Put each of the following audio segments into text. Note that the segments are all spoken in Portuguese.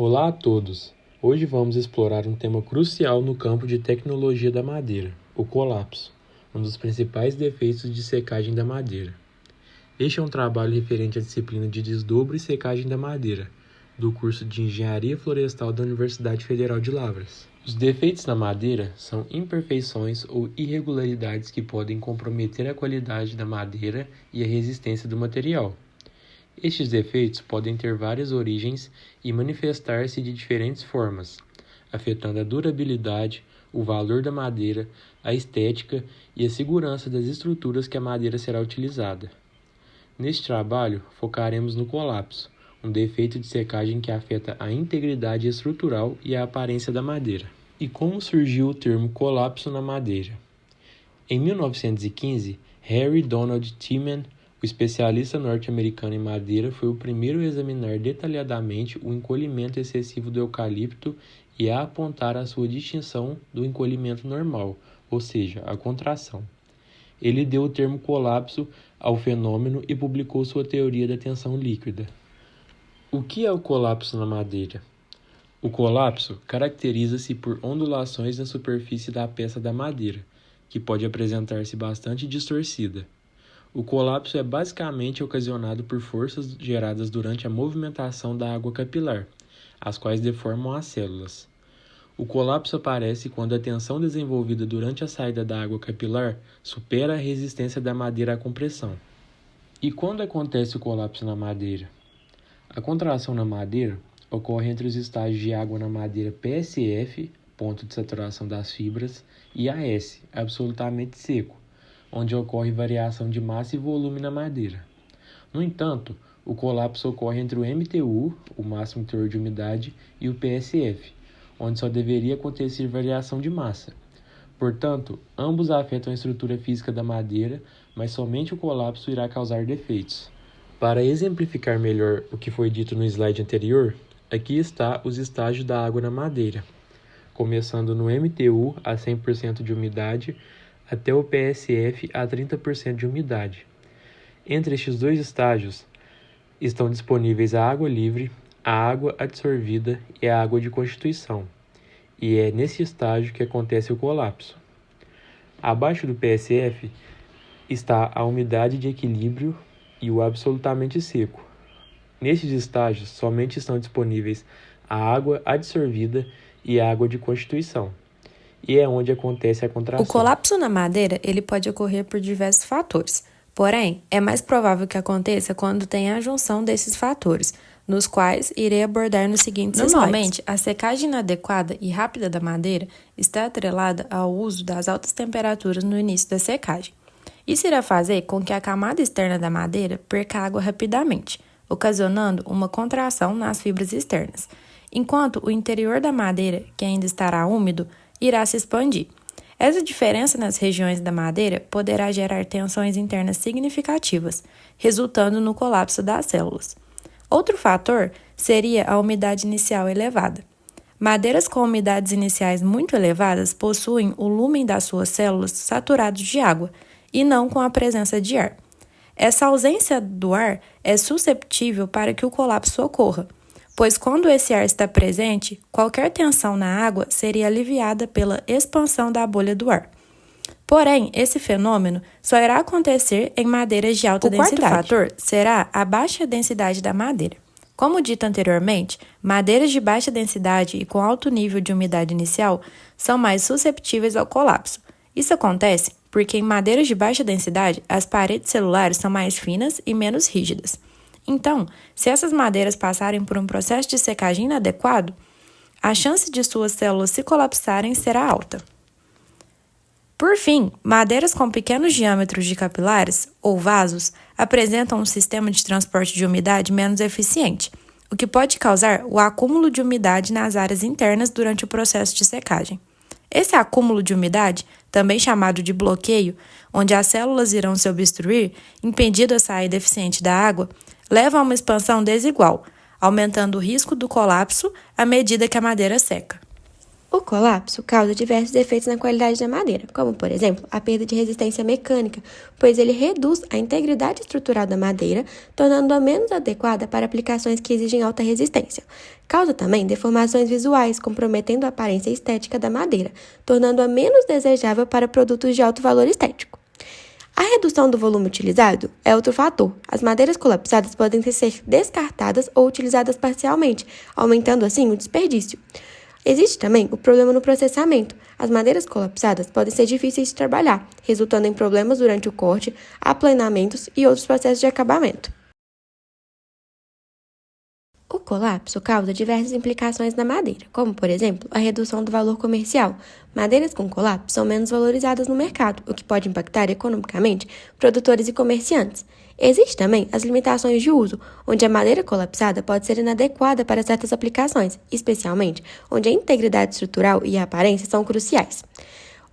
Olá a todos! Hoje vamos explorar um tema crucial no campo de tecnologia da madeira, o colapso, um dos principais defeitos de secagem da madeira. Este é um trabalho referente à disciplina de desdobro e secagem da madeira, do curso de Engenharia Florestal da Universidade Federal de Lavras. Os defeitos na madeira são imperfeições ou irregularidades que podem comprometer a qualidade da madeira e a resistência do material. Estes defeitos podem ter várias origens e manifestar-se de diferentes formas, afetando a durabilidade, o valor da madeira, a estética e a segurança das estruturas que a madeira será utilizada. Neste trabalho, focaremos no colapso, um defeito de secagem que afeta a integridade estrutural e a aparência da madeira. E como surgiu o termo colapso na madeira? Em 1915, Harry Donald Timan, o especialista norte-americano em madeira, foi o primeiro a examinar detalhadamente o encolhimento excessivo do eucalipto e a apontar a sua distinção do encolhimento normal, ou seja, a contração. Ele deu o termo colapso ao fenômeno e publicou sua teoria da tensão líquida. O que é o colapso na madeira? O colapso caracteriza-se por ondulações na superfície da peça da madeira, que pode apresentar-se bastante distorcida. O colapso é basicamente ocasionado por forças geradas durante a movimentação da água capilar, as quais deformam as células. O colapso aparece quando a tensão desenvolvida durante a saída da água capilar supera a resistência da madeira à compressão. E quando acontece o colapso na madeira? A contração na madeira ocorre entre os estágios de água na madeira PSF, ponto de saturação das fibras, e AS, absolutamente seco, onde ocorre variação de massa e volume na madeira. No entanto, o colapso ocorre entre o MTU, o máximo teor de umidade, e o PSF, onde só deveria acontecer variação de massa. Portanto, ambos afetam a estrutura física da madeira, mas somente o colapso irá causar defeitos. Para exemplificar melhor o que foi dito no slide anterior, aqui está os estágios da água na madeira, começando no MTU a 100% de umidade até o PSF a 30% de umidade. Entre estes dois estágios estão disponíveis a água livre, a água adsorvida e a água de constituição, e é nesse estágio que acontece o colapso. Abaixo do PSF está a umidade de equilíbrio e o absolutamente seco. Nesses estágios, somente estão disponíveis a água adsorvida e a água de constituição, e é onde acontece a contração. O colapso na madeira ele pode ocorrer por diversos fatores, porém, é mais provável que aconteça quando tem a junção desses fatores, nos quais irei abordar nos seguintes slides. Normalmente, a secagem inadequada e rápida da madeira está atrelada ao uso das altas temperaturas no início da secagem. Isso irá fazer com que a camada externa da madeira perca água rapidamente, ocasionando uma contração nas fibras externas, enquanto o interior da madeira, que ainda estará úmido, irá se expandir. Essa diferença nas regiões da madeira poderá gerar tensões internas significativas, resultando no colapso das células. Outro fator seria a umidade inicial elevada. Madeiras com umidades iniciais muito elevadas possuem o lúmen das suas células saturados de água, e não com a presença de ar. Essa ausência do ar é susceptível para que o colapso ocorra, pois quando esse ar está presente, qualquer tensão na água seria aliviada pela expansão da bolha do ar. Porém, esse fenômeno só irá acontecer em madeiras de alta densidade. O quarto fator será a baixa densidade da madeira. Como dito anteriormente, madeiras de baixa densidade e com alto nível de umidade inicial são mais susceptíveis ao colapso. Isso acontece porque em madeiras de baixa densidade, as paredes celulares são mais finas e menos rígidas. Então, se essas madeiras passarem por um processo de secagem inadequado, a chance de suas células se colapsarem será alta. Por fim, madeiras com pequenos diâmetros de capilares, ou vasos, apresentam um sistema de transporte de umidade menos eficiente, o que pode causar o acúmulo de umidade nas áreas internas durante o processo de secagem. Esse acúmulo de umidade, também chamado de bloqueio, onde as células irão se obstruir, impedindo a saída eficiente da água, leva a uma expansão desigual, aumentando o risco do colapso à medida que a madeira seca. O colapso causa diversos efeitos na qualidade da madeira, como, por exemplo, a perda de resistência mecânica, pois ele reduz a integridade estrutural da madeira, tornando-a menos adequada para aplicações que exigem alta resistência. Causa também deformações visuais, comprometendo a aparência estética da madeira, tornando-a menos desejável para produtos de alto valor estético. A redução do volume utilizado é outro fator. As madeiras colapsadas podem ser descartadas ou utilizadas parcialmente, aumentando assim o desperdício. Existe também o problema no processamento. As madeiras colapsadas podem ser difíceis de trabalhar, resultando em problemas durante o corte, aplanamentos e outros processos de acabamento. O colapso causa diversas implicações na madeira, como, por exemplo, a redução do valor comercial. Madeiras com colapso são menos valorizadas no mercado, o que pode impactar economicamente produtores e comerciantes. Existem também as limitações de uso, onde a madeira colapsada pode ser inadequada para certas aplicações, especialmente onde a integridade estrutural e a aparência são cruciais.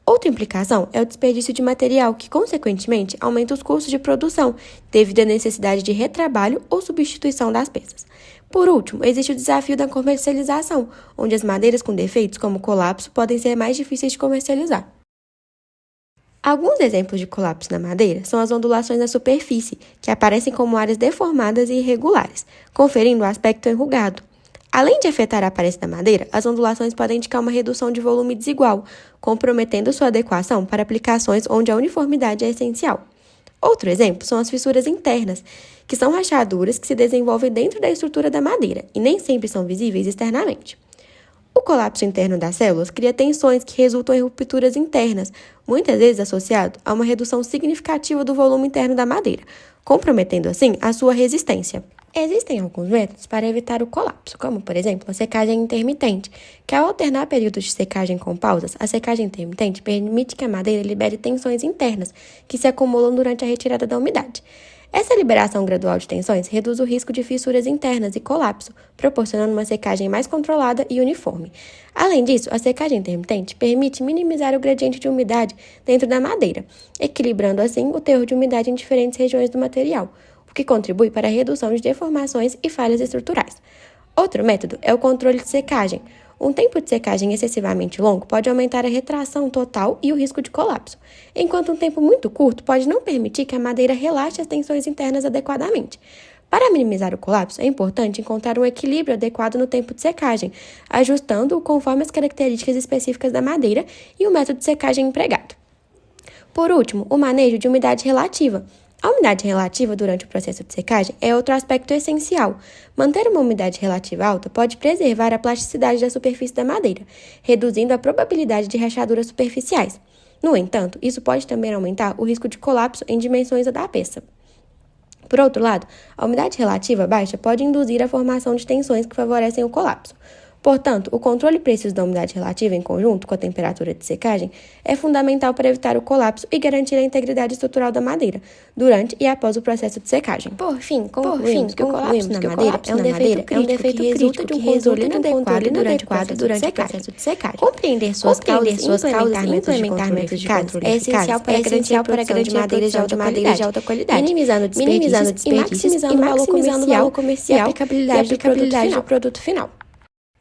Outra implicação é o desperdício de material, que, consequentemente, aumenta os custos de produção, devido à necessidade de retrabalho ou substituição das peças. Por último, existe o desafio da comercialização, onde as madeiras com defeitos, como colapso, podem ser mais difíceis de comercializar. Alguns exemplos de colapso na madeira são as ondulações na superfície, que aparecem como áreas deformadas e irregulares, conferindo um aspecto enrugado. Além de afetar a aparência da madeira, as ondulações podem indicar uma redução de volume desigual, comprometendo sua adequação para aplicações onde a uniformidade é essencial. Outro exemplo são as fissuras internas, que são rachaduras que se desenvolvem dentro da estrutura da madeira e nem sempre são visíveis externamente. O colapso interno das células cria tensões que resultam em rupturas internas, muitas vezes associado a uma redução significativa do volume interno da madeira, comprometendo assim a sua resistência. Existem alguns métodos para evitar o colapso, como, por exemplo, a secagem intermitente, que ao alternar períodos de secagem com pausas, a secagem intermitente permite que a madeira libere tensões internas, que se acumulam durante a retirada da umidade. Essa liberação gradual de tensões reduz o risco de fissuras internas e colapso, proporcionando uma secagem mais controlada e uniforme. Além disso, a secagem intermitente permite minimizar o gradiente de umidade dentro da madeira, equilibrando assim o teor de umidade em diferentes regiões do material, o que contribui para a redução de deformações e falhas estruturais. Outro método é o controle de secagem. Um tempo de secagem excessivamente longo pode aumentar a retração total e o risco de colapso, enquanto um tempo muito curto pode não permitir que a madeira relaxe as tensões internas adequadamente. Para minimizar o colapso, é importante encontrar um equilíbrio adequado no tempo de secagem, ajustando-o conforme as características específicas da madeira e o método de secagem empregado. Por último, o manejo de umidade relativa. A umidade relativa durante o processo de secagem é outro aspecto essencial. Manter uma umidade relativa alta pode preservar a plasticidade da superfície da madeira, reduzindo a probabilidade de rachaduras superficiais. No entanto, isso pode também aumentar o risco de colapso em dimensões da peça. Por outro lado, a umidade relativa baixa pode induzir a formação de tensões que favorecem o colapso. Portanto, o controle preciso da umidade relativa em conjunto com a temperatura de secagem é fundamental para evitar o colapso e garantir a integridade estrutural da madeira durante e após o processo de secagem. Por fim, concluímos que o colapso na madeira é um defeito crítico que resulta de um controle inadequado durante o processo de secagem. Compreender suas causas e implementar métodos de controle é essencial para garantir a produção de madeiras de alta qualidade, minimizando desperdícios e maximizando o valor comercial e a aplicabilidade do produto final.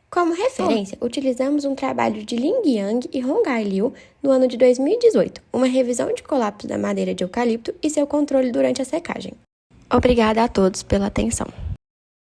Como referência, utilizamos um trabalho de Ling Yang e Hong-Hai Liu no ano de 2018, uma revisão de colapso da madeira de eucalipto e seu controle durante a secagem. Obrigada a todos pela atenção.